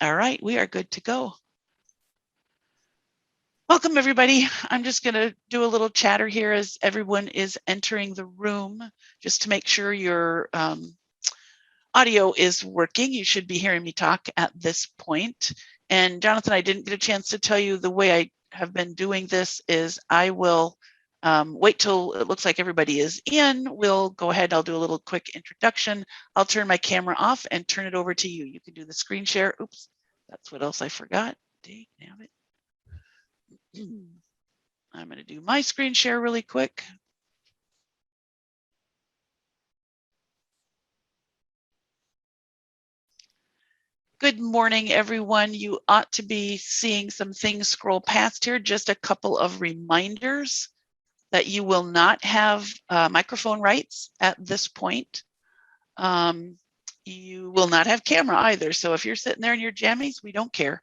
All right, we are good to go. Welcome, everybody. I'm just going to do a little chatter here as everyone is entering the room, just to make sure your audio is working. You should be hearing me talk at this point. And Jonathan, I didn't get a chance to tell you the way I have been doing this is I will wait till it looks like everybody is in. We'll go ahead. I'll do a little quick introduction. I'll turn my camera off and turn it over to you. You can do the screen share. Oops, that's what else I forgot. Dang it. I'm going to do my screen share really quick. Good morning, everyone. You ought to be seeing some things scroll past here. Just a couple of reminders that you will not have microphone rights at this point. You will not have camera either. So if you're sitting there in your jammies, we don't care.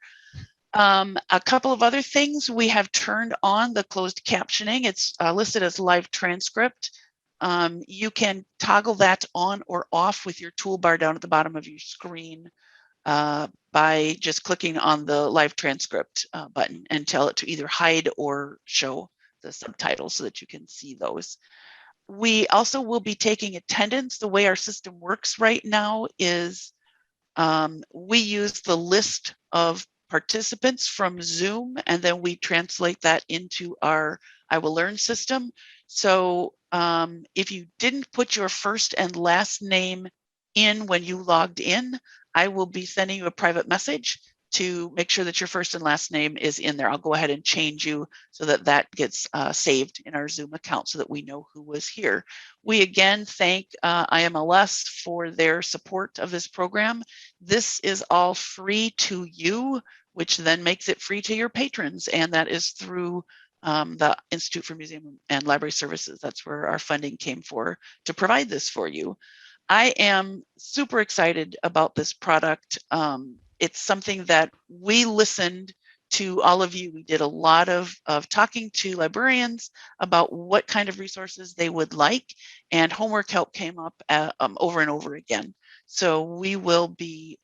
A couple of other things, we have turned on the closed captioning. It's listed as live transcript. You can toggle that on or off with your toolbar down at the bottom of your screen by just clicking on the live transcript button and tell it to either hide or show the subtitles so that you can see those. We also will be taking attendance. The way our system works right now is we use the list of participants from Zoom, and then we translate that into our I Will Learn system. So if you didn't put your first and last name in when you logged in, I will be sending you a private message to make sure that your first and last name is in there. I'll go ahead and change you so that that gets saved in our Zoom account so that we know who was here. We again thank IMLS for their support of this program. This is all free to you, which then makes it free to your patrons, and that is through the Institute for Museum and Library Services. That's where our funding came for, to provide this for you. I am super excited about this product. It's something that we listened to all of you. We did a lot of talking to librarians about what kind of resources they would like, and homework help came up over and over again. So we will be,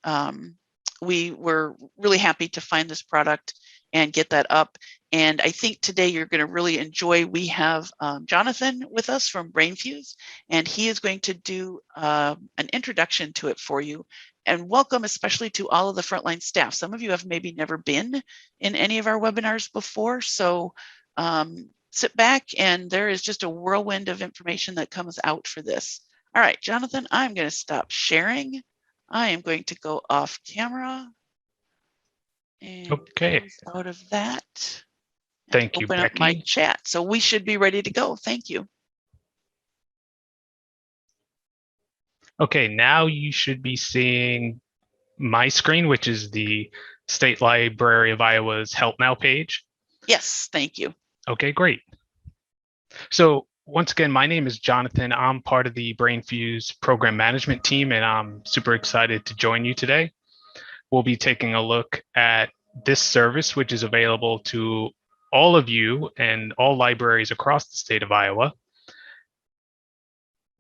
we were really happy to find this product and get that up. And I think today you're going to really enjoy. We have Jonathan with us from Brainfuse, and he is going to do an introduction to it for you. And welcome especially to all of the frontline staff. Some of you have maybe never been in any of our webinars before, so sit back, and there is just a whirlwind of information that comes out for this. All right, Jonathan, I'm going to stop sharing. I am going to go off camera and close out of that. Thank you, open Becky. up my chat. So we should be ready to go. Thank you. Okay, now you should be seeing my screen, which is the State Library of Iowa's Help Now page. Yes, thank you. Okay, great. So once again, my name is Jonathan. I'm part of the Brainfuse program management team, and I'm super excited to join you today. We'll be taking a look at this service, which is available to all of you and all libraries across the state of Iowa.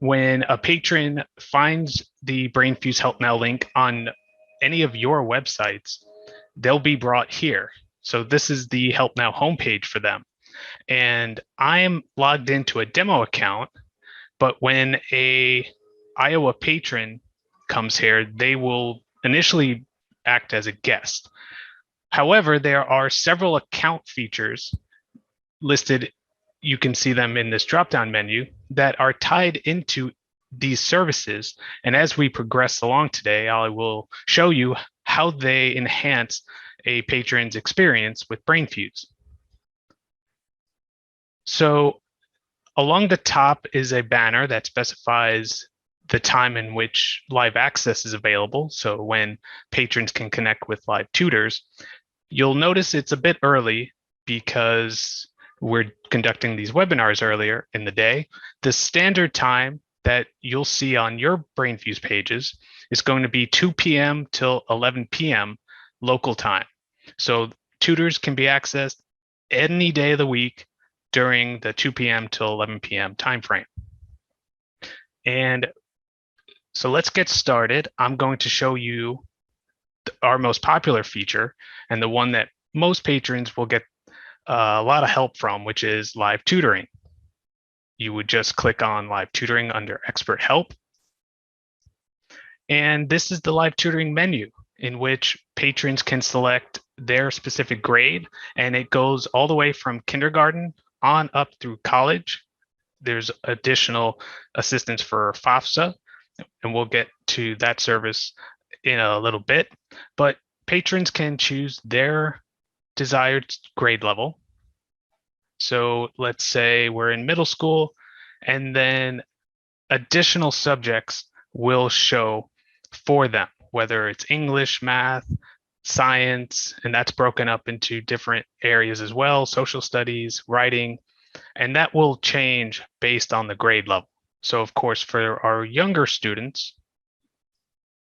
When a patron finds the Brainfuse Help Now link on any of your websites, they'll be brought here. So this is the Help Now homepage for them. And I'm logged into a demo account, but when a Iowa patron comes here, they will initially act as a guest. However, there are several account features listed. You can see them in this drop-down menu that are tied into these services. And as we progress along today, I will show you how they enhance a patron's experience with Brainfuse. So along the top is a banner that specifies the time in which live access is available. So when patrons can connect with live tutors. You'll notice it's a bit early because we're conducting these webinars earlier in the day. The standard time that you'll see on your Brainfuse pages is going to be 2 p.m. till 11 p.m. local time. So tutors can be accessed any day of the week during the 2 p.m. till 11 p.m. timeframe. And so let's get started. I'm going to show you our most popular feature and the one that most patrons will get a lot of help from, which is live tutoring. You would just click on live tutoring under expert help. And this is the live tutoring menu in which patrons can select their specific grade, and it goes all the way from kindergarten on up through college. There's additional assistance for FAFSA, and we'll get to that service in a little bit, but patrons can choose their desired grade level. So let's say we're in middle school, and then additional subjects will show for them, whether it's English, math, science, and that's broken up into different areas as well, social studies, writing, and that will change based on the grade level. So of course, for our younger students,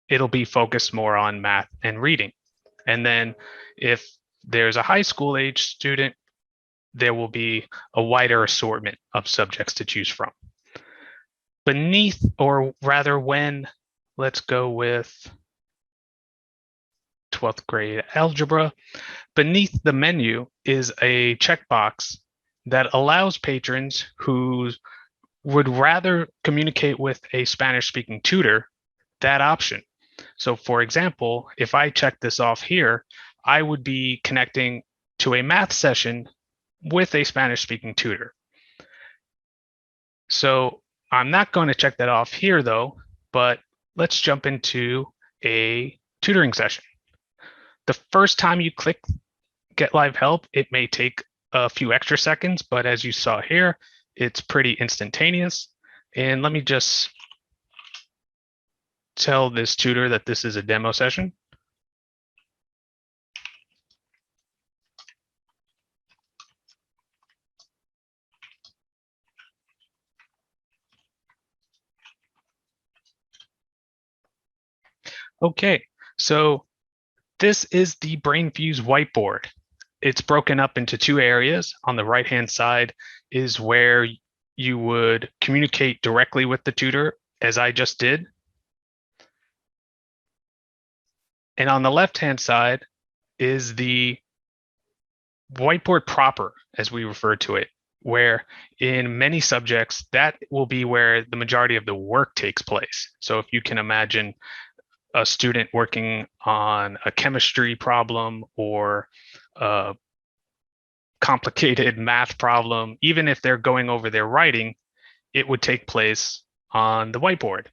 it'll be focused more on math and reading. And then if there's a high school age student, there will be a wider assortment of subjects to choose from. Beneath, or rather when, let's go with 12th grade algebra, beneath the menu is a checkbox that allows patrons who would rather communicate with a Spanish speaking tutor that option. So for example, if I check this off here, I would be connecting to a math session with a Spanish speaking tutor. So I'm not going to check that off here though, but let's jump into a tutoring session. The first time you click Get Live Help, it may take a few extra seconds, but as you saw here, it's pretty instantaneous. And let me just tell this tutor that this is a demo session. Okay, so this is the Brainfuse Whiteboard. It's broken up into two areas. On the right-hand side is where you would communicate directly with the tutor, as I just did. And on the left-hand side is the whiteboard proper, as we refer to it, where in many subjects, that will be where the majority of the work takes place. So if you can imagine a student working on a chemistry problem or a complicated math problem, even if they're going over their writing, it would take place on the whiteboard.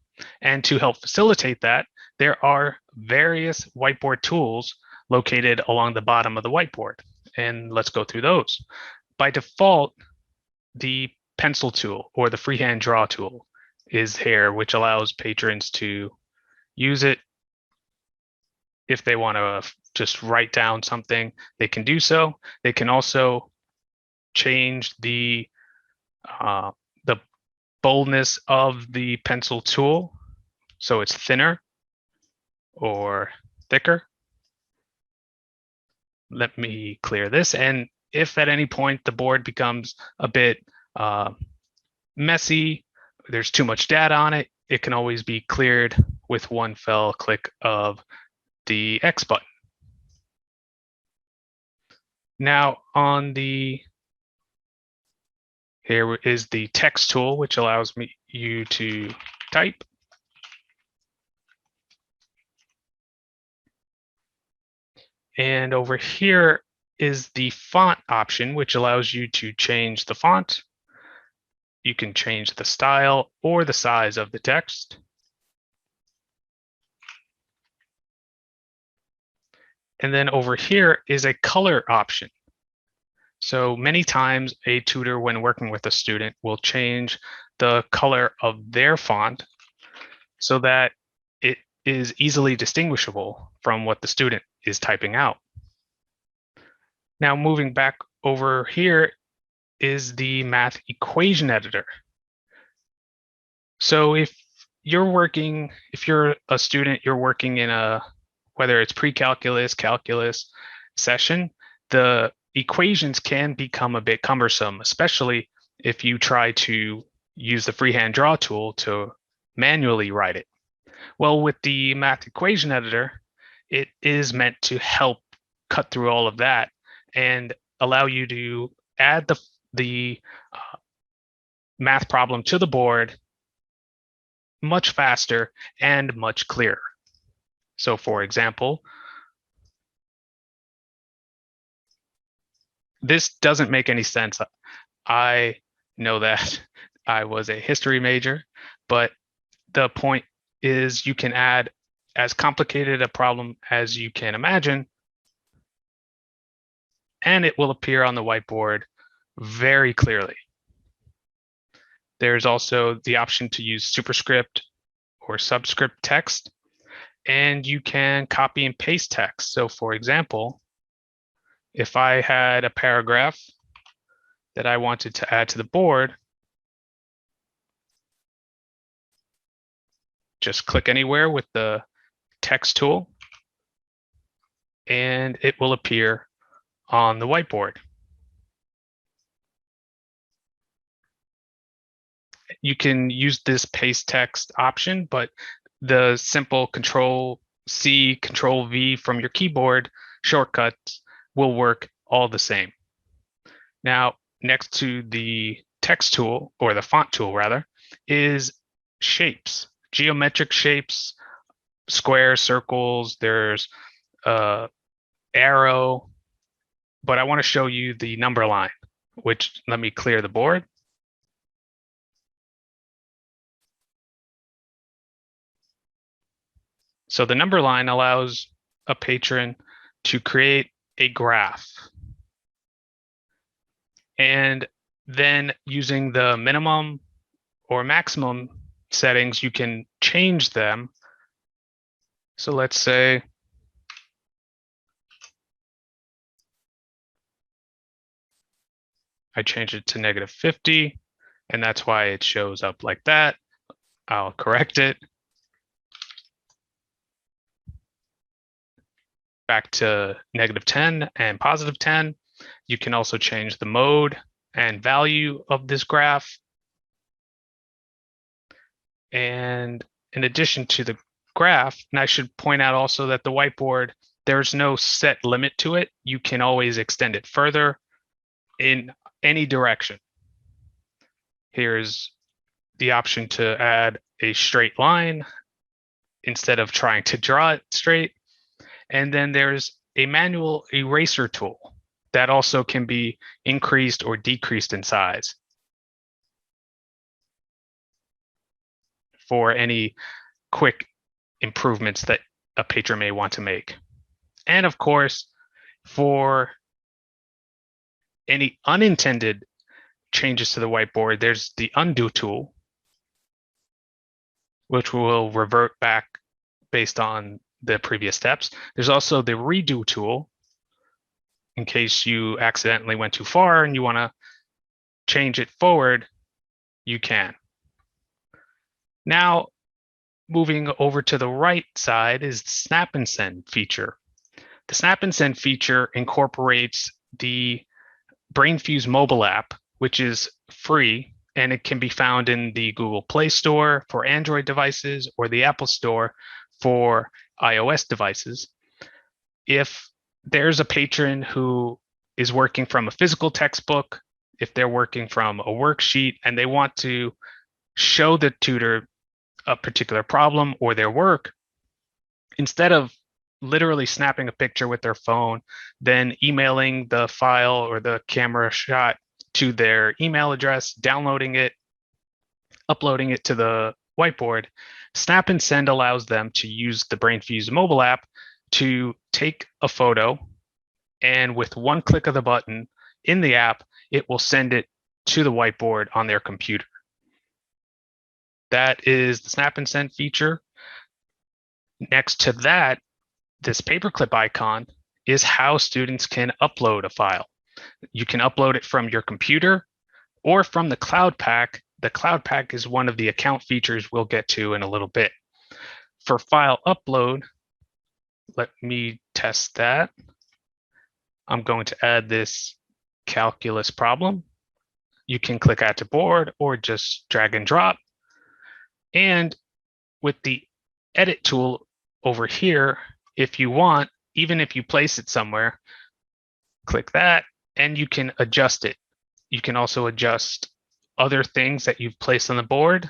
And to help facilitate that, there are various whiteboard tools located along the bottom of the whiteboard. And let's go through those. By default, the pencil tool or the freehand draw tool is here, which allows patrons to use it. If they want to just write down something, they can do so. They can also change the boldness of the pencil tool, so it's thinner or thicker. Let me clear this. And if at any point the board becomes a bit messy, there's too much data on it, it can always be cleared with one fell click of the X button. Now here is the text tool, which allows you to type. And over here is the font option, which allows you to change the font. You can change the style or the size of the text. And then over here is a color option. So many times a tutor, when working with a student, will change the color of their font so that it is easily distinguishable from what the student is typing out. Now moving back over here is the math equation editor. So if you're a student, you're working in whether it's pre-calculus, calculus session, the equations can become a bit cumbersome, especially if you try to use the freehand draw tool to manually write it. Well, with the math equation editor, it is meant to help cut through all of that and allow you to add the math problem to the board much faster and much clearer. So for example, this doesn't make any sense. I know that I was a history major, but the point is you can add as complicated a problem as you can imagine, and it will appear on the whiteboard very clearly. There's also the option to use superscript or subscript text, and you can copy and paste text. So for example, if I had a paragraph that I wanted to add to the board, just click anywhere with the text tool, and it will appear on the whiteboard. You can use this paste text option, but the simple Control-C, Control-V from your keyboard shortcuts will work all the same. Now, next to the text tool, or the font tool rather, is shapes, geometric shapes, squares, circles, there's arrow, but I want to show you the number line, which, let me clear the board. So the number line allows a patron to create a graph. And then using the minimum or maximum settings, you can change them. So let's say I change it to -50, and that's why it shows up like that. I'll correct it. Back to -10 and +10. You can also change the mode and value of this graph. And in addition to the graph, and I should point out also that the whiteboard, there's no set limit to it. You can always extend it further in any direction. Here's the option to add a straight line instead of trying to draw it straight. And then there's a manual eraser tool that also can be increased or decreased in size for any quick improvements that a patron may want to make. And of course, for any unintended changes to the whiteboard, there's the undo tool, which will revert back based on the previous steps. There's also the redo tool in case you accidentally went too far and you want to change it forward, you can. Now, moving over to the right side is the Snap and Send feature. The Snap and Send feature incorporates the Brainfuse mobile app, which is free, and it can be found in the Google Play Store for Android devices or the Apple Store for iOS devices. If there's a patron who is working from a physical textbook, if they're working from a worksheet and they want to show the tutor a particular problem or their work, instead of literally snapping a picture with their phone, then emailing the file or the camera shot to their email address, downloading it, uploading it to the whiteboard, Snap and Send allows them to use the Brainfuse mobile app to take a photo, and with one click of the button in the app, it will send it to the whiteboard on their computer. That is the Snap and Send feature. Next to that, this paperclip icon is how students can upload a file. You can upload it from your computer or from the Cloud Pack. The Cloud Pack is one of the account features we'll get to in a little bit. For file upload, let me test that. I'm going to add this calculus problem. You can click Add to Board or just drag and drop. And with the Edit tool over here If you want, even if you place it somewhere, click that and you can adjust it. You can also adjust other things that you've placed on the board.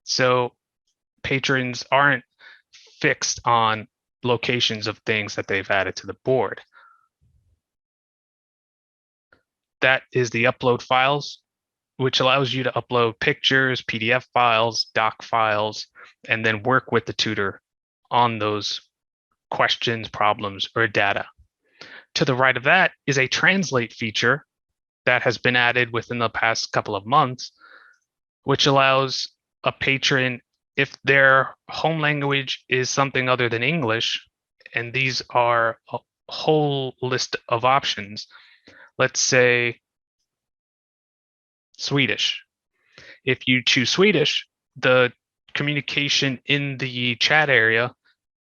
So patrons aren't fixed on locations of things that they've added to the board. That is the upload files, which allows you to upload pictures, PDF files, doc files, and then work with the tutor on those questions, problems, or data. To the right of that is a translate feature that has been added within the past couple of months, which allows a patron, if their home language is something other than English, and these are a whole list of options, let's say Swedish. If you choose Swedish, the communication in the chat area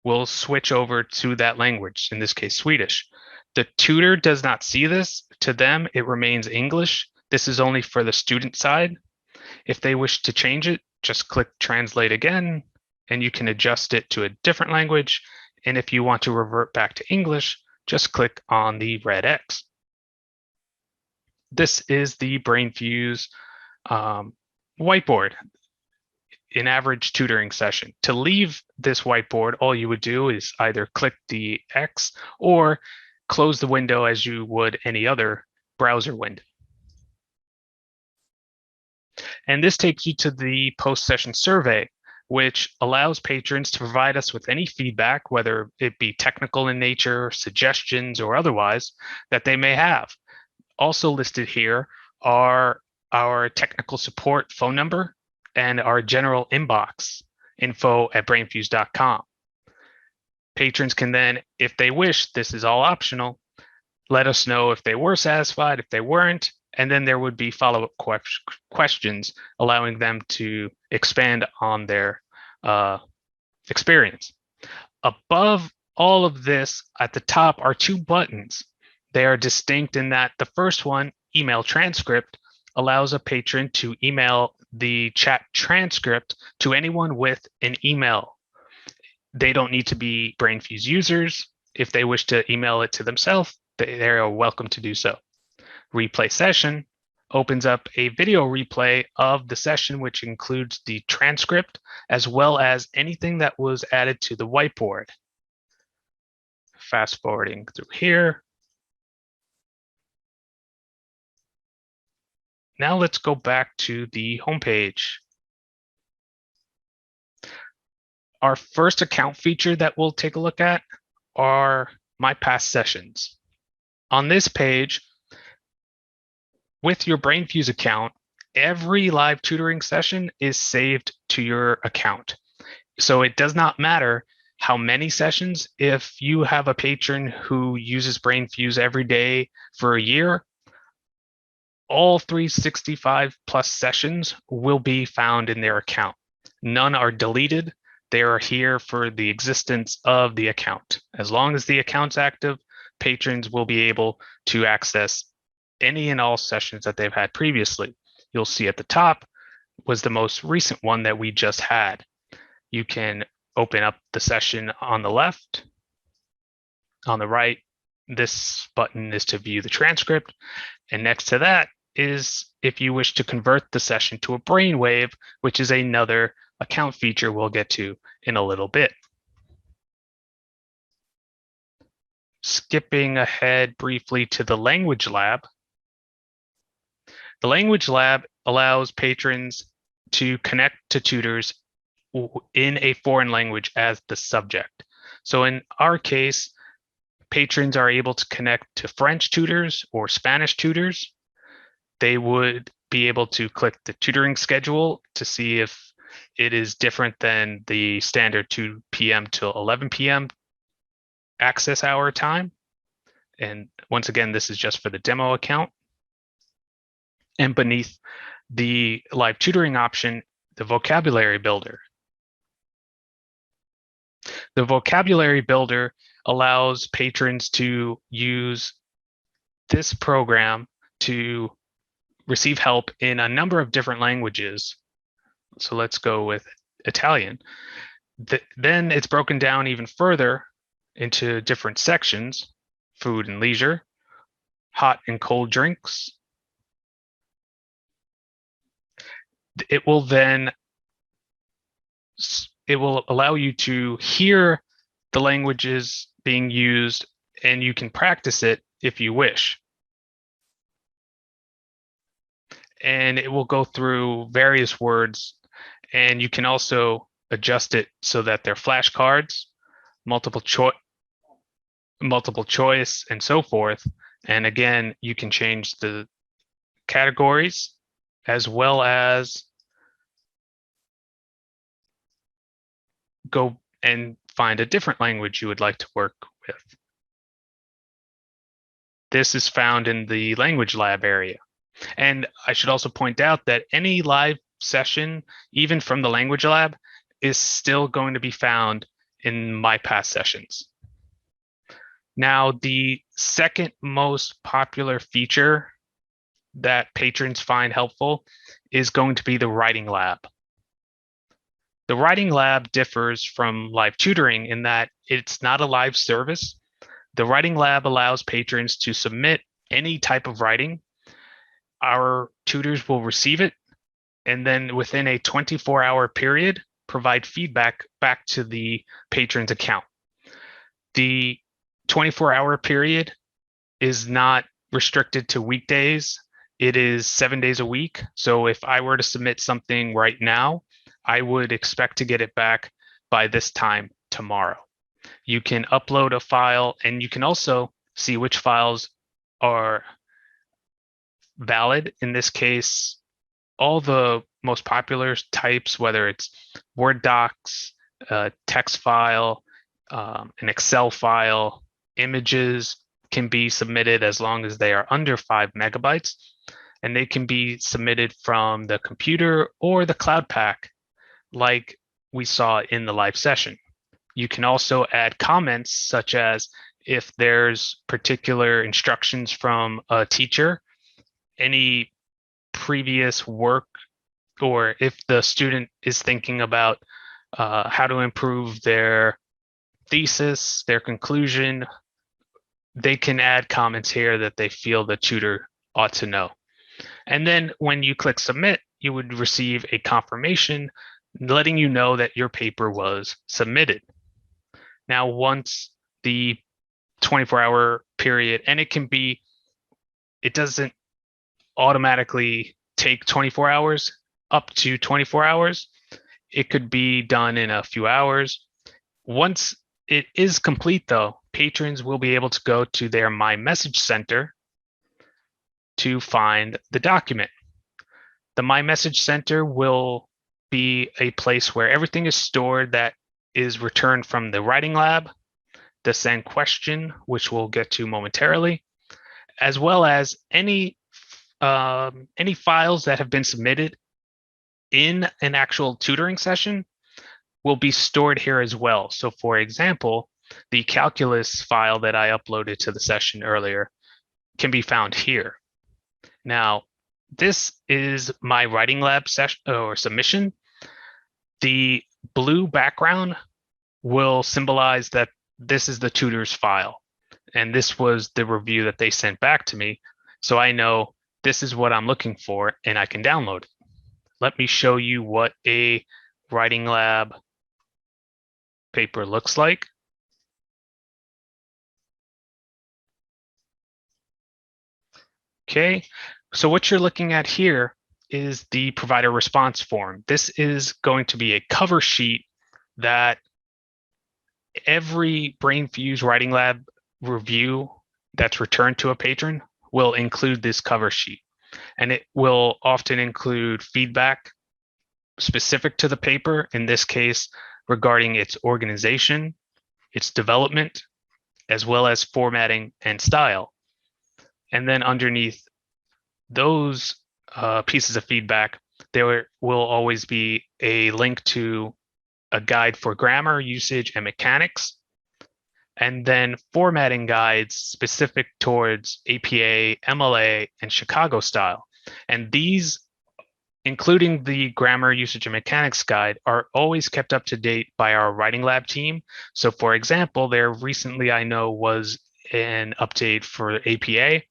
will switch over to that language, in this case, Swedish. The tutor does not see this. To them, it remains English. This is only for the student side. If they wish to change it, just click translate again, and you can adjust it to a different language. And if you want to revert back to English, just click on the red X. This is the Brainfuse whiteboard, an average tutoring session. To leave this whiteboard, all you would do is either click the X or close the window as you would any other browser window. And this takes you to the post-session survey, which allows patrons to provide us with any feedback, whether it be technical in nature, suggestions, or otherwise, that they may have. Also listed here are our technical support phone number and our general inbox, info@brainfuse.com. Patrons can then, if they wish, this is all optional, let us know if they were satisfied, if they weren't, and then there would be follow-up questions allowing them to expand on their experience. Above all of this, at the top are two buttons. They are distinct in that the first one, email transcript, allows a patron to email the chat transcript to anyone with an email. They don't need to be Brainfuse users. If they wish to email it to themselves, they are welcome to do so. Replay session opens up a video replay of the session, which includes the transcript as well as anything that was added to the whiteboard. Fast forwarding through here. Now let's go back to the homepage. Our first account feature that we'll take a look at are My Past Sessions. On this page, with your Brainfuse account, every live tutoring session is saved to your account. So it does not matter how many sessions. If you have a patron who uses Brainfuse every day for a year, all 365 plus sessions will be found in their account. None are deleted. They are here for the existence of the account. As long as the account's active, patrons will be able to access any and all sessions that they've had previously. You'll see at the top was the most recent one that we just had. You can open up the session on the left. On the right, this button is to view the transcript. And next to that is if you wish to convert the session to a brainwave, which is another account feature we'll get to in a little bit. Skipping ahead briefly to the language lab. The language lab allows patrons to connect to tutors in a foreign language as the subject. So in our case, patrons are able to connect to French tutors or Spanish tutors. They would be able to click the tutoring schedule to see if it is different than the standard 2 p.m. till 11 p.m. access hour time. And once again, this is just for the demo account. And beneath the live tutoring option, the vocabulary builder. The vocabulary builder allows patrons to use this program to receive help in a number of different languages. So let's go with Italian. Then it's broken down even further into different sections: food and leisure, hot and cold drinks. It will allow you to hear the languages being used, and you can practice it if you wish. And it will go through various words, and you can also adjust it so that they're flashcards, multiple choice, and so forth. And again, you can change the categories as well as go and find a different language you would like to work with. This is found in the language lab area. And I should also point out that any live session, even from the language lab, is still going to be found in my past sessions. Now, the second most popular feature that patrons find helpful is going to be the writing lab. The writing lab differs from live tutoring in that it's not a live service. The writing lab allows patrons to submit any type of writing. Our tutors will receive it, and then within a 24-hour period, provide feedback back to the patron's account. The 24-hour period is not restricted to weekdays. It is 7 days a week. So if I were to submit something right now, I would expect to get it back by this time tomorrow. You can upload a file, and you can also see which files are valid. In this case, all the most popular types, whether it's Word docs, text file, an Excel file, images, can be submitted as long as they are under 5 megabytes, and they can be submitted from the computer or the Cloud Pack, like we saw in the live session. You can also add comments, such as if there's particular instructions from a teacher, any previous work, or if the student is thinking about how to improve their thesis, their conclusion, they can add comments here that they feel the tutor ought to know. And then when you click submit, you would receive a confirmation letting you know that your paper was submitted. Now, once the 24-hour period, and it doesn't automatically take 24 hours, up to 24 hours. It could be done in a few hours. Once it is complete, though, patrons will be able to go to their My Message Center to find the document. The My Message Center will be a place where everything is stored that is returned from the writing lab, the send question, which we'll get to momentarily, as well as any files that have been submitted in an actual tutoring session will be stored here as well. So for example, the calculus file that I uploaded to the session earlier can be found here. Now, this is my writing lab session or submission. The blue background will symbolize that this is the tutor's file, and this was the review that they sent back to me. So I know this is what I'm looking for, and I can download it. Let me show you what a writing lab paper looks like. Okay, so what you're looking at here is the provider response form. This is going to be a cover sheet that every Brainfuse Writing Lab review that's returned to a patron will include this cover sheet. And it will often include feedback specific to the paper, in this case, regarding its organization, its development, as well as formatting and style. And then underneath those pieces of feedback, there will always be a link to a guide for grammar, usage, and mechanics, and then formatting guides specific towards APA, MLA, and Chicago style. And these including the grammar usage and mechanics guide, are always kept up to date by our writing lab team. So for example, there recently I know was an update for APA.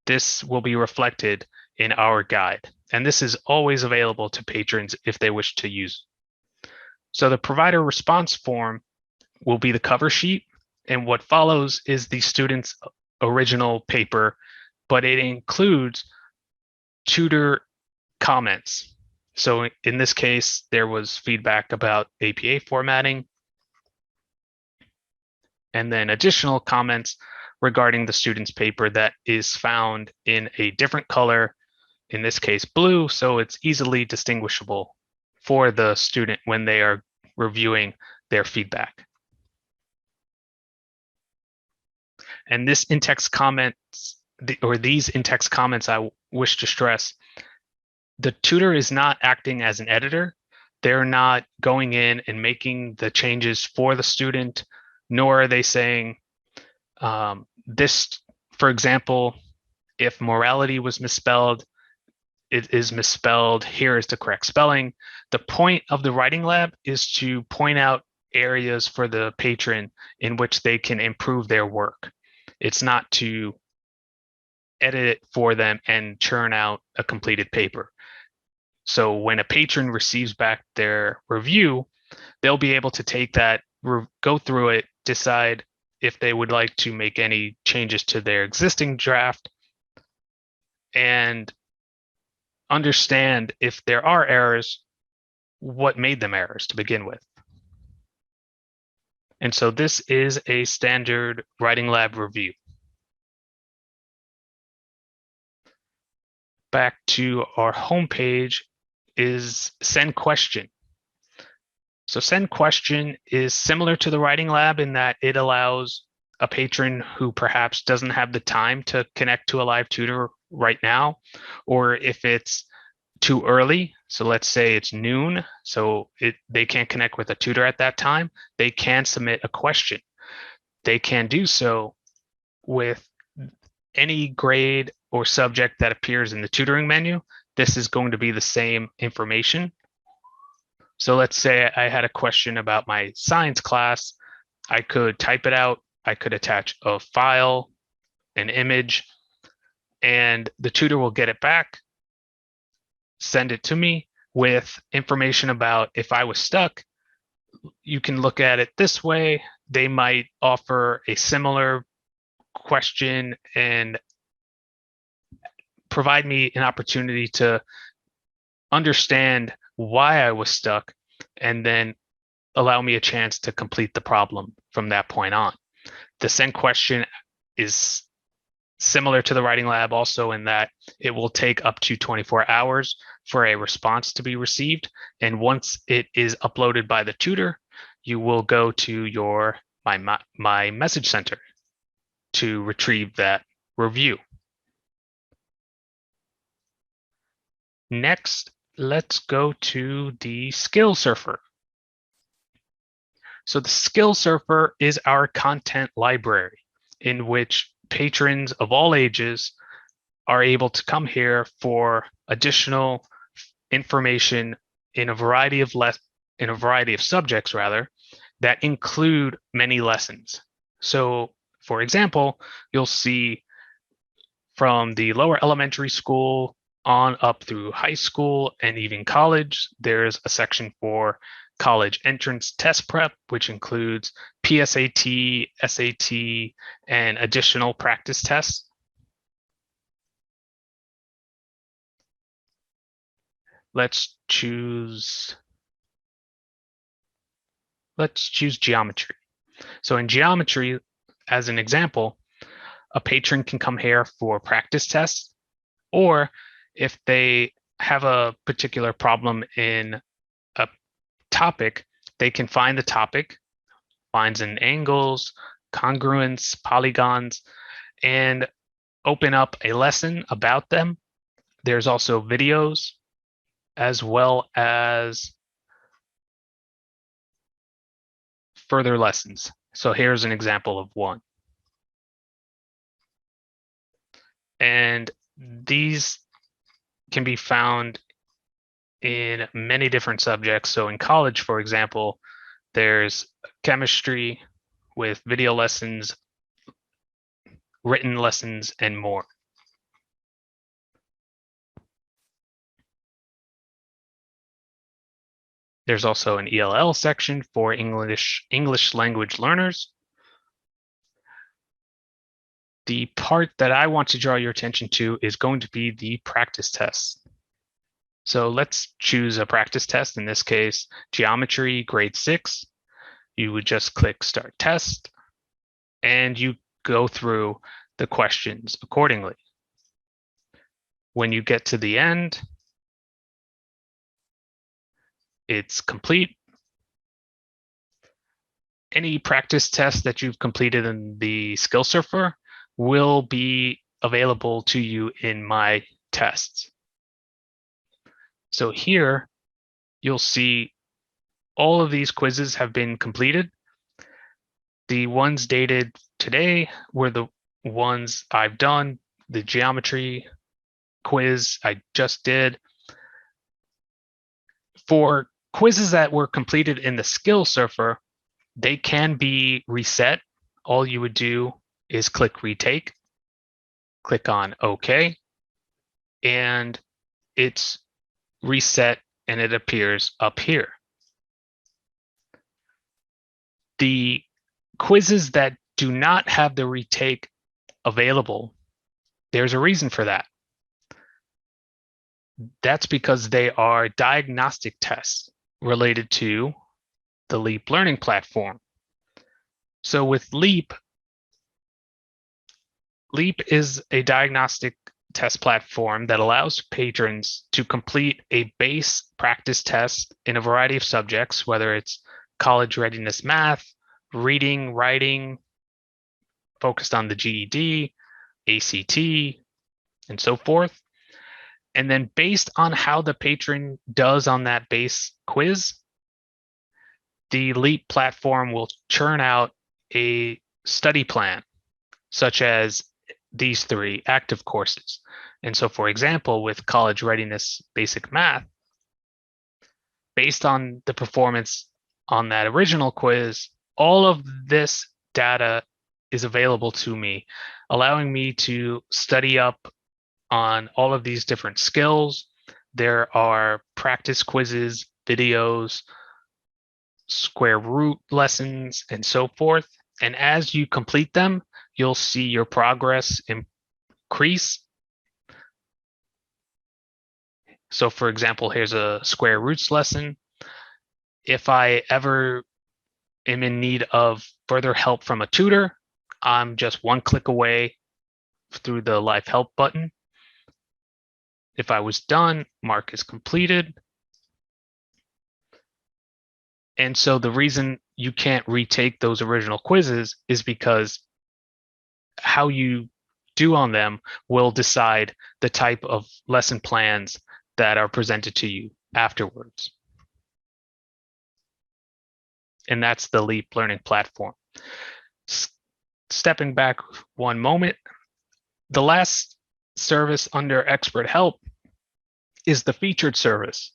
This will be reflected in our guide. And this is always available to patrons if they wish to use. So the provider response form will be the cover sheet. And what follows is the student's original paper, but it includes tutor comments. So in this case, there was feedback about APA formatting, and then additional comments regarding the student's paper that is found in a different color, in this case blue, so it's easily distinguishable for the student when they are reviewing their feedback. And this in-text comments, or these in-text comments, I wish to stress, the tutor is not acting as an editor. They're not going in and making the changes for the student, nor are they saying this, for example, if morality was misspelled, it is misspelled, here is the correct spelling. The point of the writing lab is to point out areas for the patron in which they can improve their work. It's not to edit it for them and churn out a completed paper. So when a patron receives back their review, they'll be able to take that, go through it, decide if they would like to make any changes to their existing draft, and understand if there are errors, what made them errors to begin with. And so this is a standard writing lab review. Back to our homepage is send question. So send question is similar to the writing lab in that it allows a patron who perhaps doesn't have the time to connect to a live tutor right now, or if it's too early, so let's say it's noon, so they can't connect with a tutor at that time, they can submit a question. They can do so with any grade or subject that appears in the tutoring menu. This is going to be the same information. So let's say I had a question about my science class. I could type it out. I could attach a file, an image, and the tutor will get it back, send it to me with information about if I was stuck. You can look at it this way. They might offer a similar question and provide me an opportunity to understand why I was stuck, and then allow me a chance to complete the problem from that point on. The send question is similar to the writing lab also in that it will take up to 24 hours for a response to be received. And once it is uploaded by the tutor, you will go to your my message center to retrieve that review. Next, let's go to the SkillSurfer. So the SkillSurfer is our content library in which patrons of all ages are able to come here for additional information in a variety of subjects that include many lessons. So for example, you'll see from the lower elementary school on up through high school and even college, there's a section for college entrance test prep, which includes PSAT, SAT, and additional practice tests. Let's choose geometry. So in geometry, as an example, a patron can come here for practice tests, or if they have a particular problem in a topic, they can find the topic, finds in angles, congruence, polygons, and open up a lesson about them. There's also videos as well as further lessons. So here's an example of one. And these can be found in many different subjects. So in college, for example, there's chemistry with video lessons, written lessons, and more. There's also an ELL section for English language learners. The part that I want to draw your attention to is going to be the practice tests. So let's choose a practice test, in this case, geometry, grade 6. You would just click Start Test, and you go through the questions accordingly. When you get to the end, it's complete. Any practice test that you've completed in the SkillSurfer will be available to you in My Tests. So here, you'll see all of these quizzes have been completed. The ones dated today were the ones I've done. The geometry quiz I just did. For quizzes that were completed in the SkillSurfer, they can be reset. All you would do is click Retake, click on OK, and it's reset and it appears up here. The quizzes that do not have the retake available, there's a reason for that. That's because they are diagnostic tests related to the LEAP learning platform. So with LEAP is a diagnostic test platform that allows patrons to complete a base practice test in a variety of subjects, whether it's college readiness math, reading, writing, focused on the GED, ACT, and so forth. And then based on how the patron does on that base quiz, the LEAP platform will churn out a study plan, such as these 3 active courses. And so, for example, with college readiness basic math, based on the performance on that original quiz, all of this data is available to me, allowing me to study up on all of these different skills. There are practice quizzes, videos, square root lessons, and so forth. And as you complete them, you'll see your progress increase. So for example, here's a square roots lesson. If I ever am in need of further help from a tutor, I'm just 1 click away through the Live Help button. If I was done, mark as completed. And so the reason you can't retake those original quizzes is because how you do on them will decide the type of lesson plans that are presented to you afterwards. And that's the LEAP learning platform. Stepping back 1 moment, the last service under expert help is the featured service.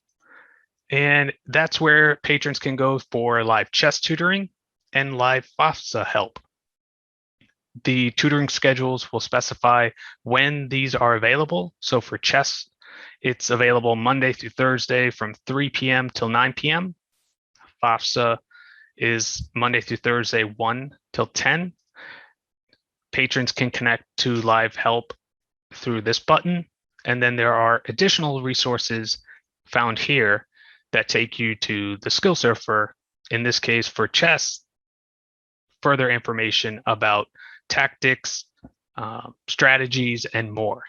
And that's where patrons can go for live chess tutoring and live FAFSA help. The tutoring schedules will specify when these are available. So for chess, it's available Monday through Thursday from 3 p.m. till 9 p.m. FAFSA is Monday through Thursday, 1 till 10. Patrons can connect to live help through this button. And then there are additional resources found here that take you to the SkillSurfer, in this case for chess, further information about tactics, strategies, and more.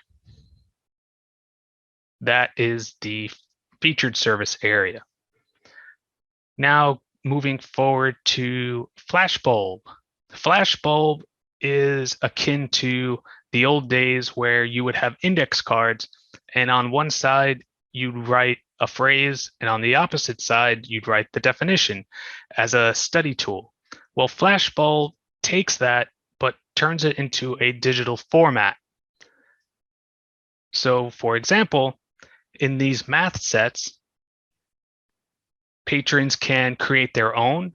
That is the featured service area. Now moving forward to Flashbulb. Flashbulb is akin to the old days where you would have index cards, and on one side you'd write a phrase, and on the opposite side you'd write the definition as a study tool. Well, Flashbulb takes that but turns it into a digital format. So for example, in these math sets, patrons can create their own,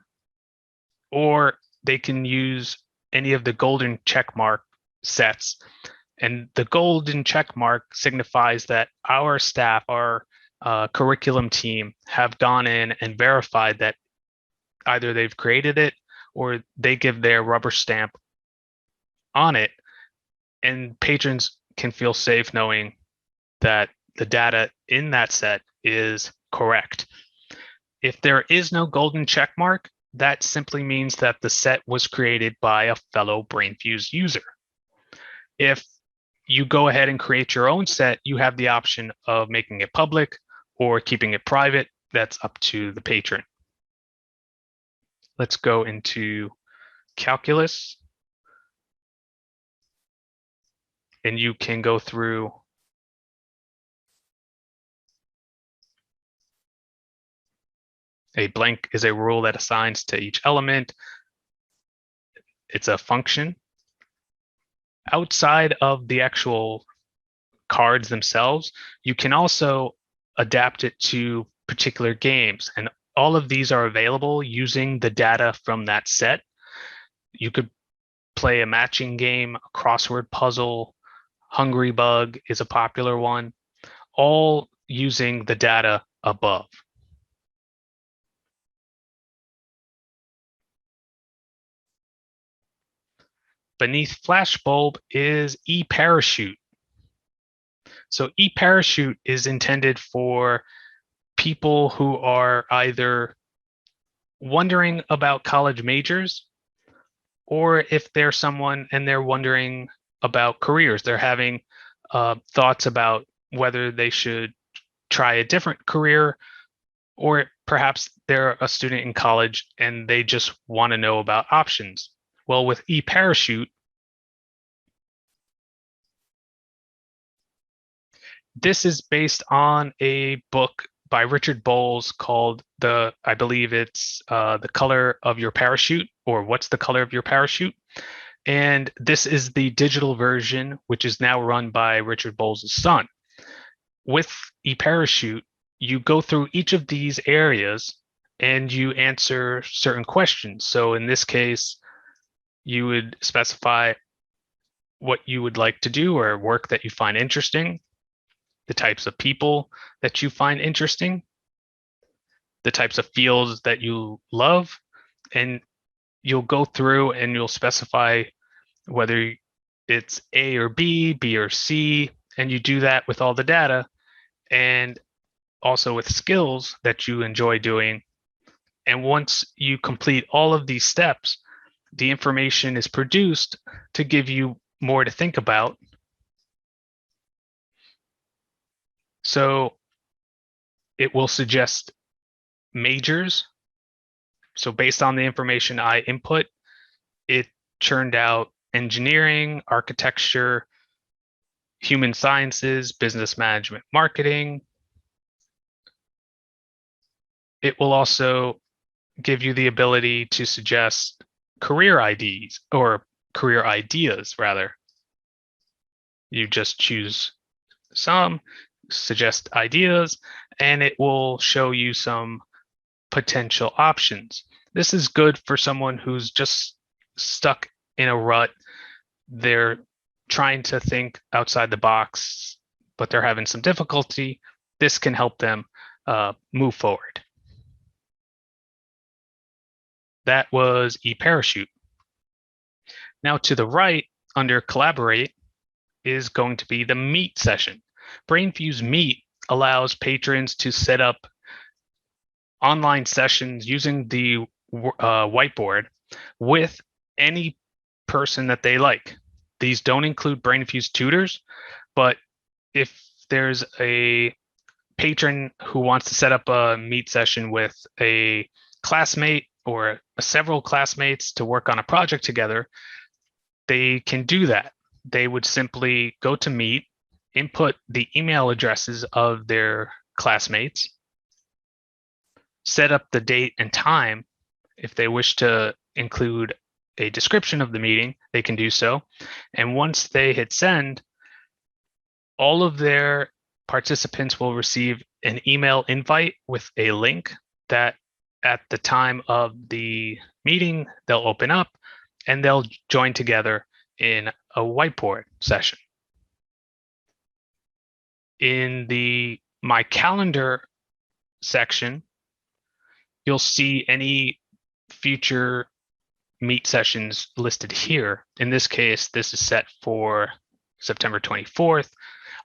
or they can use any of the golden checkmark sets. And the golden checkmark signifies that our staff, our curriculum team, have gone in and verified that either they've created it or they give their rubber stamp on it. And patrons can feel safe knowing that the data in that set is correct. If there is no golden check mark, that simply means that the set was created by a fellow Brainfuse user. If you go ahead and create your own set, you have the option of making it public or keeping it private. That's up to the patron. Let's go into calculus. And you can go through a blank is a rule that assigns to each element. It's a function. Outside of the actual cards themselves, you can also adapt it to particular games. And all of these are available using the data from that set. You could play a matching game, a crossword puzzle, Hungry Bug is a popular one, all using the data above. Beneath Flashbulb is EParachute. So EParachute is intended for people who are either wondering about college majors, or if they're someone and they're wondering about careers. They're having thoughts about whether they should try a different career, or perhaps they're a student in college and they just want to know about options. Well, with EParachute, this is based on a book by Richard Bowles called I believe it's The Color of Your Parachute, or What's the Color of Your Parachute? And this is the digital version, which is now run by Richard Bowles' son. With EParachute, you go through each of these areas and you answer certain questions. So in this case, you would specify what you would like to do or work that you find interesting, the types of people that you find interesting, the types of fields that you love, and you'll go through and you'll specify whether it's A or B, B or C, and you do that with all the data and also with skills that you enjoy doing. And once you complete all of these steps, the information is produced to give you more to think about. So it will suggest majors. So based on the information I input, it churned out engineering, architecture, human sciences, business management, marketing. It will also give you the ability to suggest career IDs, or career ideas rather. You just choose some, suggest ideas, and it will show you some potential options. This is good for someone who's just stuck in a rut. They're trying to think outside the box, but they're having some difficulty. This can help them move forward. That was EParachute. Now to the right, under Collaborate, is going to be the Meet session. Brainfuse Meet allows patrons to set up online sessions using the whiteboard with any person that they like. These don't include Brainfuse tutors, but if there's a patron who wants to set up a Meet session with a classmate or several classmates to work on a project together, they can do that. They would simply go to Meet, input the email addresses of their classmates, set up the date and time. If they wish to include a description of the meeting, they can do so. And once they hit send, all of their participants will receive an email invite with a link that at the time of the meeting, they'll open up and they'll join together in a whiteboard session. In the My Calendar section, you'll see any future Meet sessions listed here. In this case, this is set for September 24th.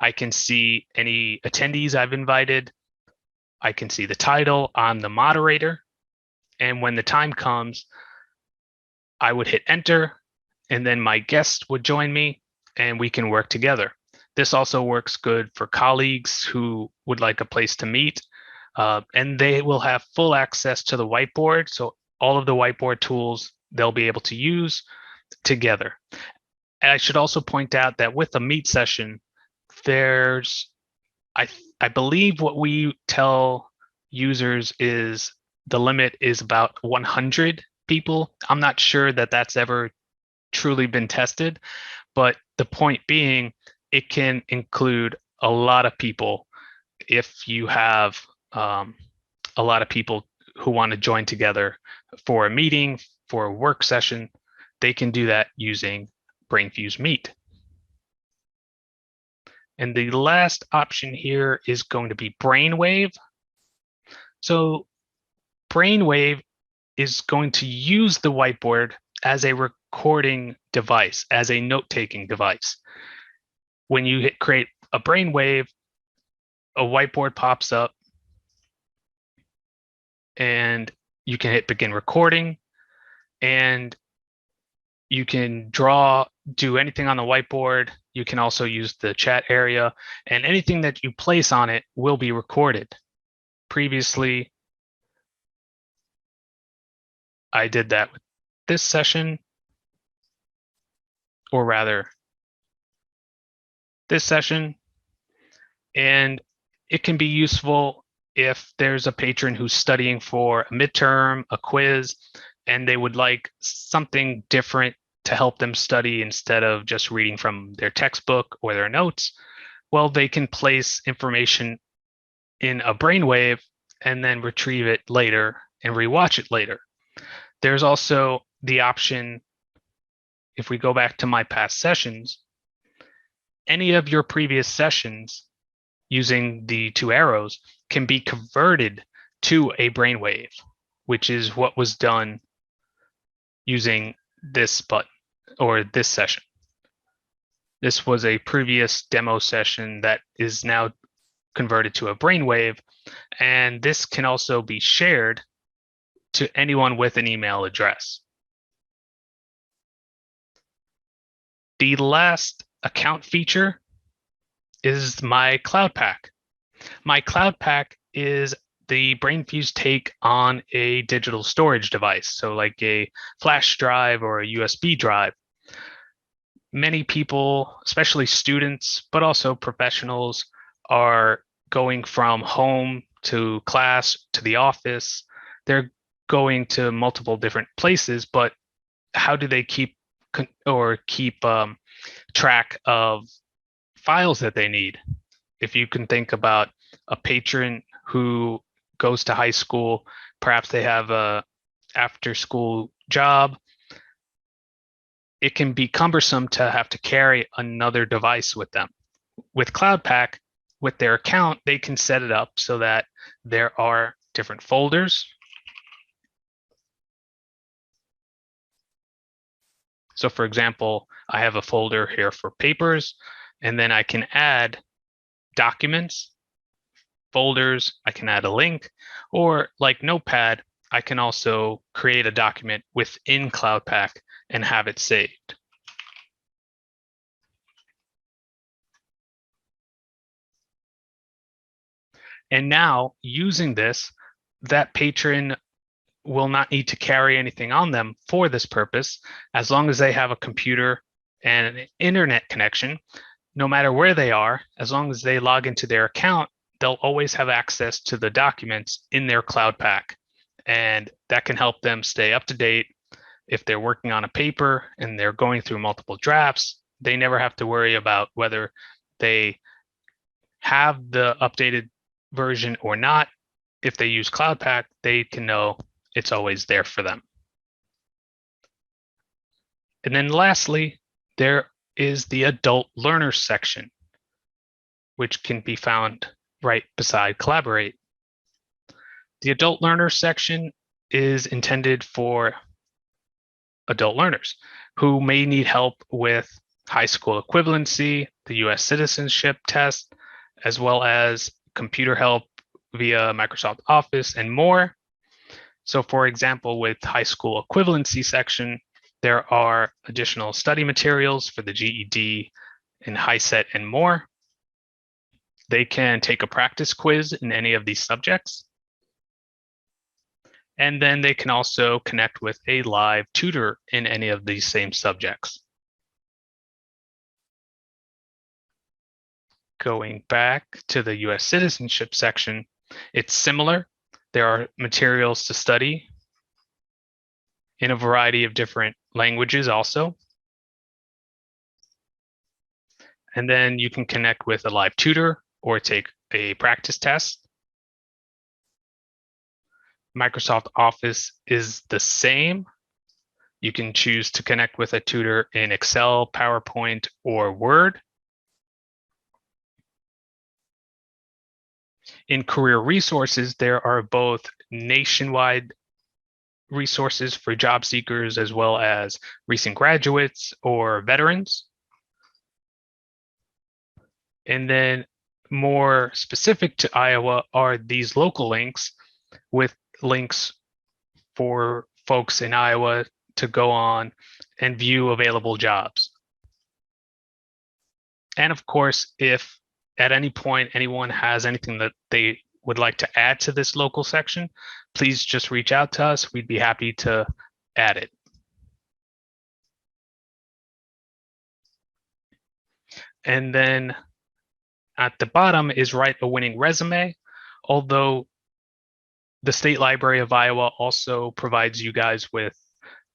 I can see any attendees I've invited. I can see the title. I'm the moderator. And when the time comes, I would hit enter, and then my guest would join me and we can work together. This also works good for colleagues who would like a place to meet, and they will have full access to the whiteboard. So all of the whiteboard tools they'll be able to use together. And I should also point out that with a meet session, there's, I believe what we tell users is the limit is about 100 people. I'm not sure that that's ever truly been tested, but the point being, it can include a lot of people if you have a lot of people who want to join together for a meeting, for a work session. They can do that using Brainfuse Meet. And the last option here is going to be Brainwave. So Brainwave is going to use the whiteboard as a recording device, as a note-taking device. When you hit create a Brainwave, a whiteboard pops up and you can hit begin recording, and you can draw, do anything on the whiteboard. You can also use the chat area, and anything that you place on it will be recorded. Previously, I did that with this session, or rather this session, and it can be useful if there's a patron who's studying for a midterm, a quiz, and they would like something different to help them study instead of just reading from their textbook or their notes. Well, they can place information in a brainwave and then retrieve it later and rewatch it later. There's also the option, if we go back to my past sessions, any of your previous sessions using the two arrows can be converted to a brainwave, which is what was done using this button or this session. This was a previous demo session that is now converted to a brainwave, and this can also be shared to anyone with an email address. The last account feature is my Cloud Pack. My Cloud Pack is the Brainfuse take on a digital storage device, so like a flash drive or a USB drive. Many people, especially students, but also professionals, are going from home to class to the office. They're going to multiple different places, but how do they keep track of files that they need? If you can think about a patron who goes to high school, perhaps they have a after-school job, it can be cumbersome to have to carry another device with them. With Cloud Pack, with their account, they can set it up so that there are different folders. So for example, I have a folder here for papers, and then I can add documents, folders, I can add a link, or like Notepad, I can also create a document within Cloud Pack and have it saved. And now using this, that patron will not need to carry anything on them for this purpose, as long as they have a computer and an internet connection. No matter where they are, as long as they log into their account, they'll always have access to the documents in their Cloud Pack. And that can help them stay up to date. If they're working on a paper and they're going through multiple drafts, they never have to worry about whether they have the updated version or not. if they use CloudPack, they can know it's always there for them. And then lastly, there is the adult learners section, which can be found right beside Collaborate. The adult learners section is intended for adult learners who may need help with high school equivalency, the US citizenship test, as well as computer help via Microsoft Office and more. So for example, with high school equivalency section, there are additional study materials for the GED and HiSET and more. They can take a practice quiz in any of these subjects. And then they can also connect with a live tutor in any of these same subjects. Going back to the US citizenship section, it's similar. There are materials to study in a variety of different languages also. And then you can connect with a live tutor or take a practice test. Microsoft Office is the same. You can choose to connect with a tutor in Excel, PowerPoint, or Word. In career resources, there are both nationwide resources for job seekers as well as recent graduates or veterans. And then more specific to Iowa are these local links with links for folks in Iowa to go on and view available jobs. And of course, if at any point anyone has anything that they would like to add to this local section, please just reach out to us. We'd be happy to add it. And then at the bottom is write a winning resume, although the State Library of Iowa also provides you guys with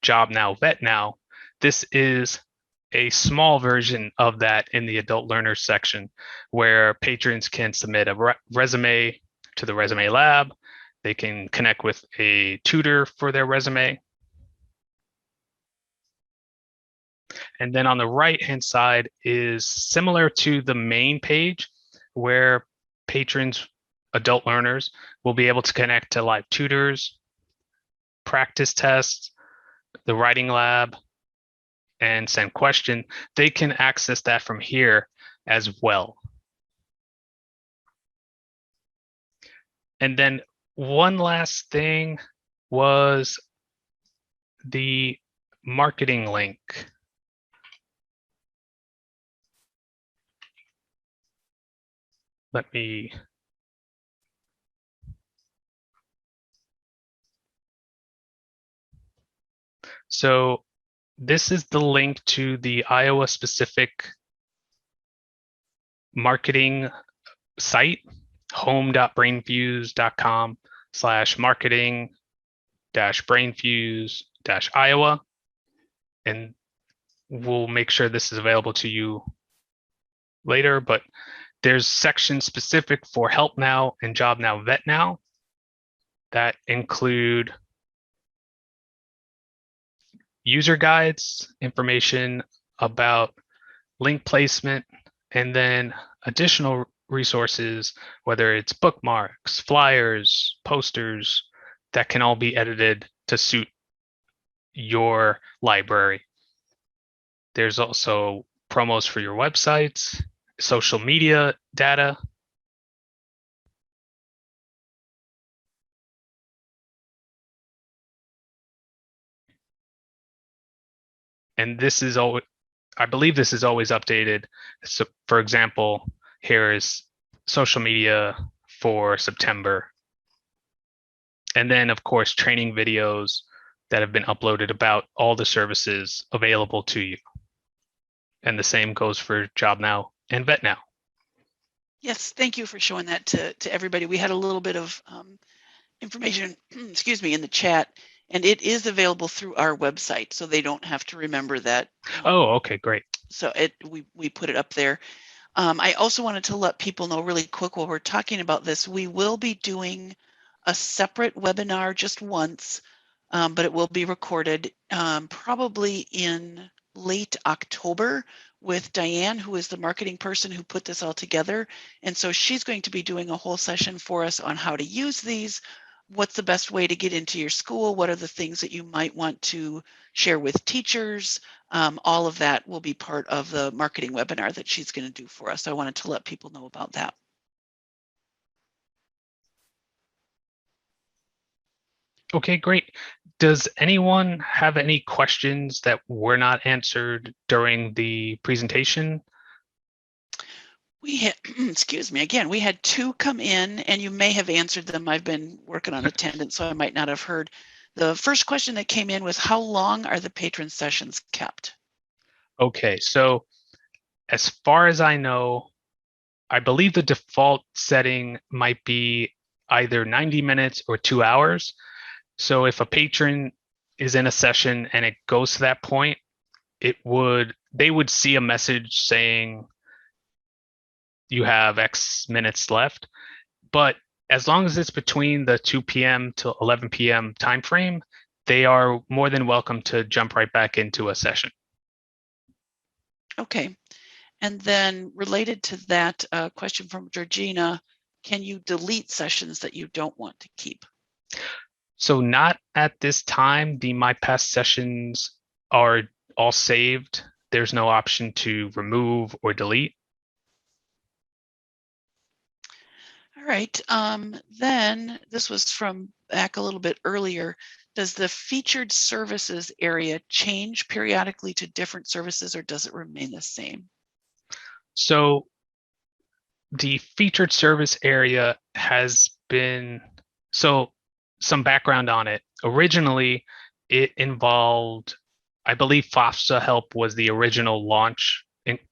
Job Now, Vet Now. This is a small version of that in the adult learners section where patrons can submit a resume to the resume lab. They can connect with a tutor for their resume. And then on the right-hand side is similar to the main page where patrons, adult learners, will be able to connect to live tutors, practice tests, the writing lab, and send question. They can access that from here as well. And then one last thing was the marketing link. Let me So this is the link to the Iowa specific marketing site, home.brainfuse.com/marketing-brainfuse-Iowa. And we'll make sure this is available to you later, but there's sections specific for Help Now and Job Now, Vet Now that include user guides, information about link placement, and then additional resources, whether it's bookmarks, flyers, posters, that can all be edited to suit your library. There's also promos for your websites, social media data, and this is always, I believe this is always updated. So for example, here is social media for September. And then of course, training videos that have been uploaded about all the services available to you. And the same goes for Job Now and Vet Now. Yes, thank you for showing that to everybody. We had a little bit of information, excuse me, in the chat, and it is available through our website, so they don't have to remember that. Oh, okay, great. So we put it up there. I also wanted to let people know really quick while we're talking about this, we will be doing a separate webinar just once, but it will be recorded probably in late October with Diane, who is the marketing person who put this all together. And so she's going to be doing a whole session for us on how to use these. What's the best way to get into your school? What are the things that you might want to share with teachers? All of that will be part of the marketing webinar that she's going to do for us. I wanted to let people know about that. Okay, great. Does anyone have any questions that were not answered during the presentation? We had, excuse me, again, we had 2 come in and you may have answered them. I've been working on attendance, so I might not have heard. The first question that came in was, how long are the patron sessions kept? Okay, so as far as I know, I believe the default setting might be either 90 minutes or 2 hours. So if a patron is in a session and it goes to that point, they would see a message saying you have X minutes left. But as long as it's between the 2 p.m. to 11 p.m. time frame, they are more than welcome to jump right back into a session. Okay. And then related to that question from Georgina, can you delete sessions that you don't want to keep? So not at this time. The My Past sessions are all saved. There's no option to remove or delete. All right. Then this was from back a little bit earlier. Does the featured services area change periodically to different services, or does it remain the same? So the featured service area has been, so some background on it. Originally, it involved, I believe FAFSA help was the original launch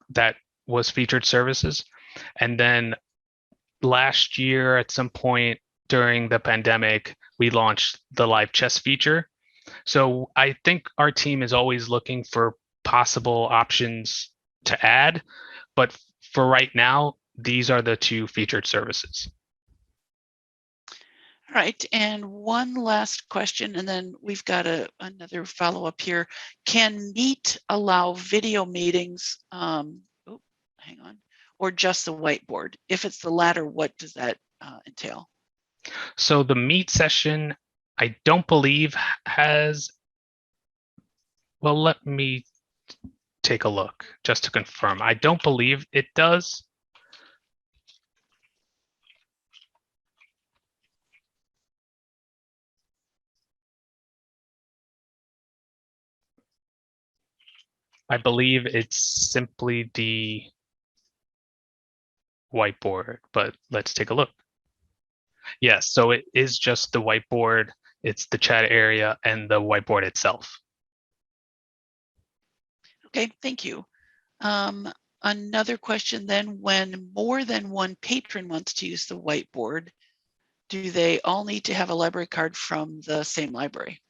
that was featured services. And then last year at some point during the pandemic, we launched the live chess feature. So I think our team is always looking for possible options to add, but for right now, these are the 2 featured services. All right, and one last question, and then we've got another follow-up here. Can Meet allow video meetings, hang on, or just the whiteboard? If it's the latter, what does that entail? So the Meet session, I don't believe has, well, let me take a look just to confirm. I don't believe it does. I believe it's simply the whiteboard, but let's take a look. Yes, so it is just the whiteboard. It's the chat area and the whiteboard itself. Okay, thank you. Another question then, when more than one patron wants to use the whiteboard, do they all need to have a library card from the same library?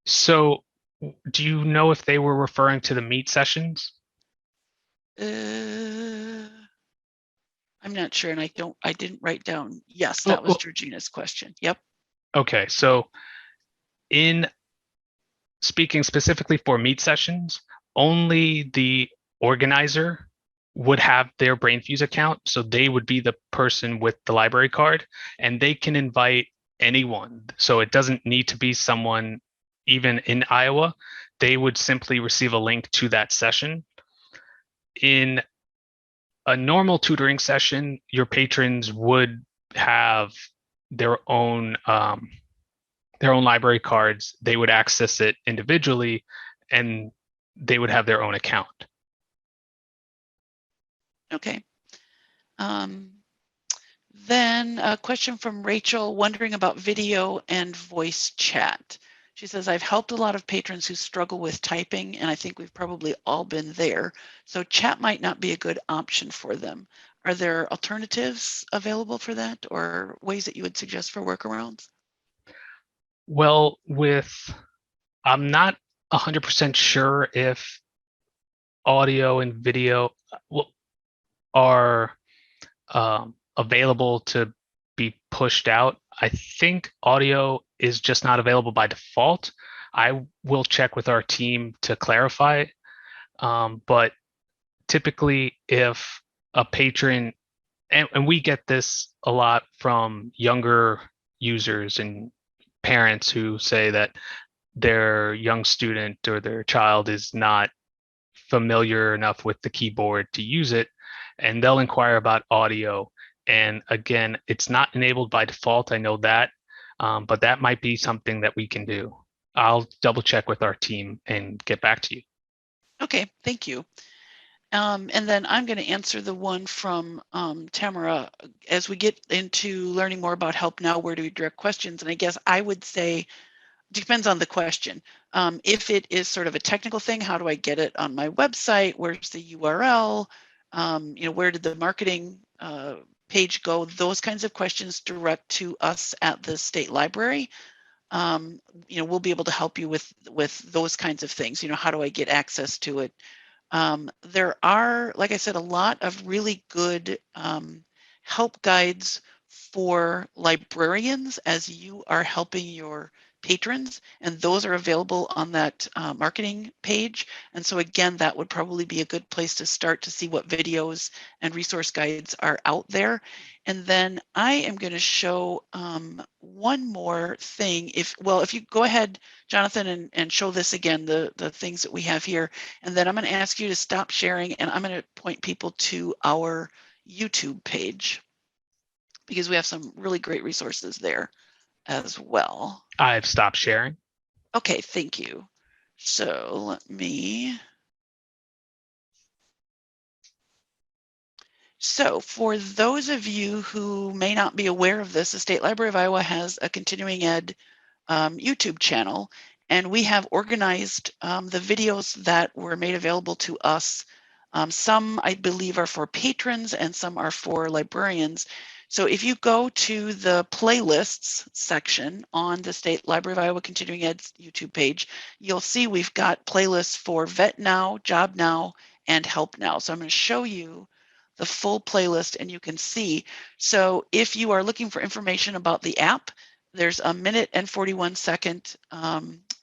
So do you know if they were referring to the Meet sessions? I'm not sure, and I didn't write down. Yes, that was Georgina's question. Yep. Okay, so in speaking specifically for Meet sessions, only the organizer would have their Brainfuse account. So they would be the person with the library card, and they can invite anyone. So it doesn't need to be someone even in Iowa. They would simply receive a link to that session. In a normal tutoring session, your patrons would have their own library cards. They would access it individually, and they would have their own account. Okay. Then a question from Rachel wondering about video and voice chat. She says, I've helped a lot of patrons who struggle with typing, and I think we've probably all been there. So chat might not be a good option for them. Are there alternatives available for that, or ways that you would suggest for workarounds? Well, I'm not 100% sure if audio and video are available to be pushed out. I think audio is just not available by default. I will check with our team to clarify. But typically, if a patron, and we get this a lot from younger users and parents who say that their young student or their child is not familiar enough with the keyboard to use it, and they'll inquire about audio. And again, it's not enabled by default. I know that, but that might be something that we can do. I'll double check with our team and get back to you. Okay, thank you. And then I'm going to answer the one from Tamara. As we get into learning more about HelpNow, where do we direct questions? And I guess I would say, depends on the question. If it is sort of a technical thing, how do I get it on my website? Where's the URL? Where did the marketing page go? Those kinds of questions direct to us at the state library. We'll be able to help you with those kinds of things. How do I get access to it? There are, like I said, a lot of really good help guides for librarians as you are helping your patrons, and those are available on that marketing page. And so again, that would probably be a good place to start to see what videos and resource guides are out there. And then I am going to show one more thing. If you go ahead, Jonathan, and show this again, the things that we have here, and then I'm going to ask you to stop sharing, and I'm going to point people to our YouTube page because we have some really great resources there as well. I've stopped sharing. Okay, thank you. So let me. So for those of you who may not be aware of this, the State Library of Iowa has a continuing ed YouTube channel, and we have organized the videos that were made available to us. Some, I believe, are for patrons and some are for librarians. So if you go to the playlists section on the State Library of Iowa Continuing Ed's YouTube page, you'll see we've got playlists for Vet Now, Job Now, and Help Now. So I'm going to show you the full playlist and you can see. So if you are looking for information about the app, there's a 1 and 41 second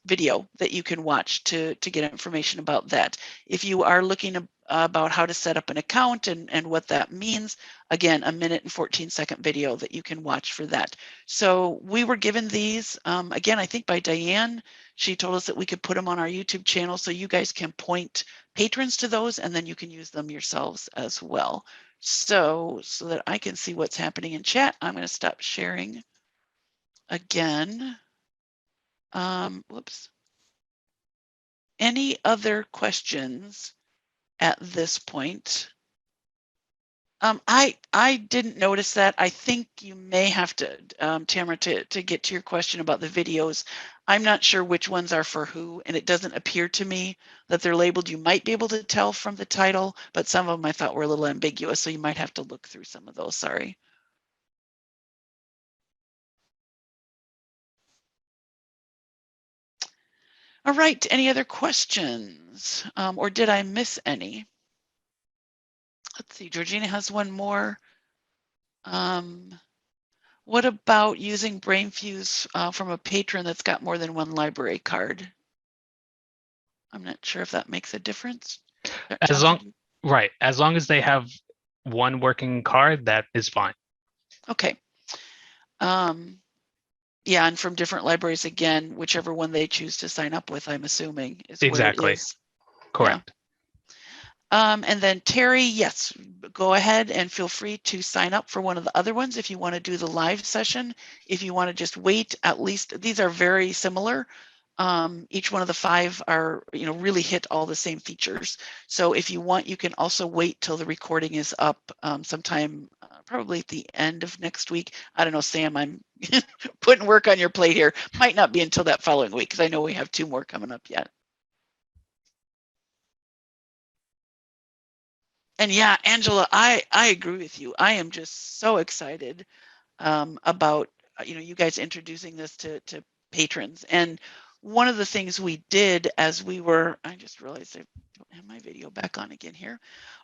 video that you can watch to get information about that. If you are looking about how to set up an account and what that means, again, a 1 and 14 second video that you can watch for that. So we were given these, again, I think by Diane. She told us that we could put them on our YouTube channel so you guys can point patrons to those and then you can use them yourselves as well. So that I can see what's happening in chat, I'm going to stop sharing again. Whoops. Any other questions at this point? I didn't notice that. I think you may have to, Tamara, to get to your question about the videos. I'm not sure which ones are for who, and it doesn't appear to me that they're labeled. You might be able to tell from the title, but some of them I thought were a little ambiguous, so you might have to look through some of those. Sorry. All right, any other questions? Or did I miss any? Let's see, Georgina has one more. What about using Brainfuse from a patron that's got more than one library card? I'm not sure if that makes a difference. As long as they have one working card, that is fine. Okay. Yeah, and from different libraries, again, whichever one they choose to sign up with, I'm assuming is exactly where it is. Correct. Yeah. And then Terry, yes, go ahead and feel free to sign up for one of the other ones if you want to do the live session. If you want to just wait, at least these are very similar. Each one of the 5 are, really hit all the same features. So if you want, you can also wait till the recording is up sometime probably at the end of next week. I don't know, Sam, I'm putting work on your plate here. Might not be until that following week because I know we have 2 more coming up yet. And yeah, Angela, I agree with you. I am just so excited about, you guys introducing this to patrons. And one of the things we did as we were, I just realized I don't have my video back on again here.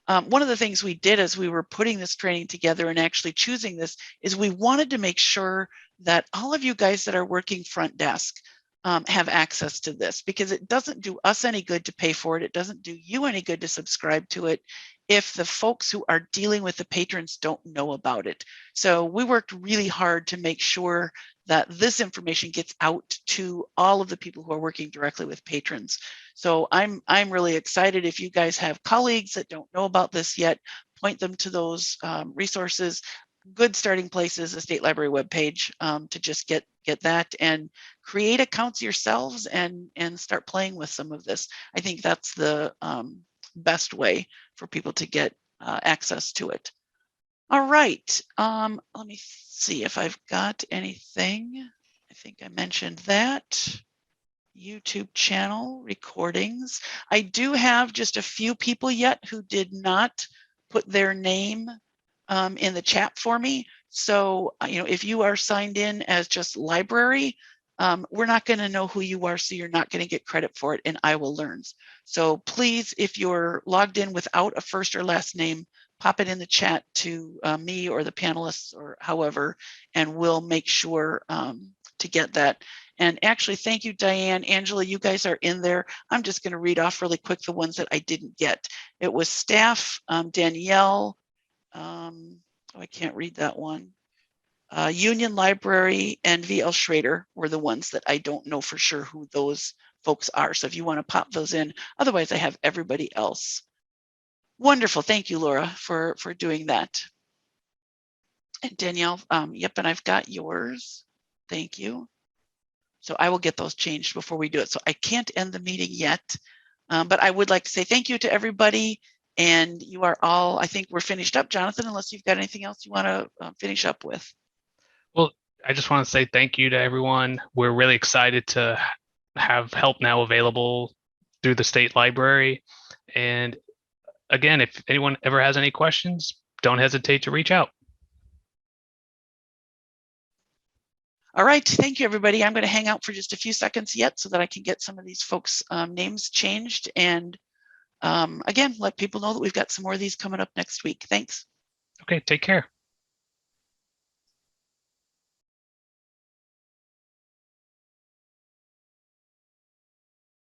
One of the things we did as we were putting this training together and actually choosing this is we wanted to make sure that all of you guys that are working front desk have access to this, because it doesn't do us any good to pay for it. It doesn't do you any good to subscribe to it if the folks who are dealing with the patrons don't know about it. So we worked really hard to make sure that this information gets out to all of the people who are working directly with patrons. So I'm really excited. If you guys have colleagues that don't know about this yet, point them to those resources. Good starting place is the State Library webpage to just get that and create accounts yourselves and start playing with some of this. I think that's the best way for people to get access to it. All right, let me see if I've got anything. I think I mentioned that. YouTube channel recordings. I do have just a few people yet who did not put their name in the chat for me. So, if you are signed in as just library, we're not going to know who you are, so you're not going to get credit for it in Iowa Learns. So please, if you're logged in without a first or last name, pop it in the chat to me or the panelists or however, and we'll make sure to get that. And actually, thank you, Diane. Angela, you guys are in there. I'm just going to read off really quick the ones that I didn't get. It was staff, Danielle. I can't read that one. Union Library and VL Schrader were the ones that I don't know for sure who those folks are. So if you want to pop those in, otherwise I have everybody else. Wonderful. Thank you, Laura, for doing that. And Danielle, yep, and I've got yours. Thank you. So I will get those changed before we do it. So I can't end the meeting yet, but I would like to say thank you to everybody. And you are all, I think we're finished up, Jonathan, unless you've got anything else you want to finish up with. Well, I just want to say thank you to everyone. We're really excited to have HelpNow available through the state library. And again, if anyone ever has any questions, don't hesitate to reach out. All right, thank you, everybody. I'm going to hang out for just a few seconds yet so that I can get some of these folks' names changed. And again, let people know that we've got some more of these coming up next week. Thanks. Okay, take care.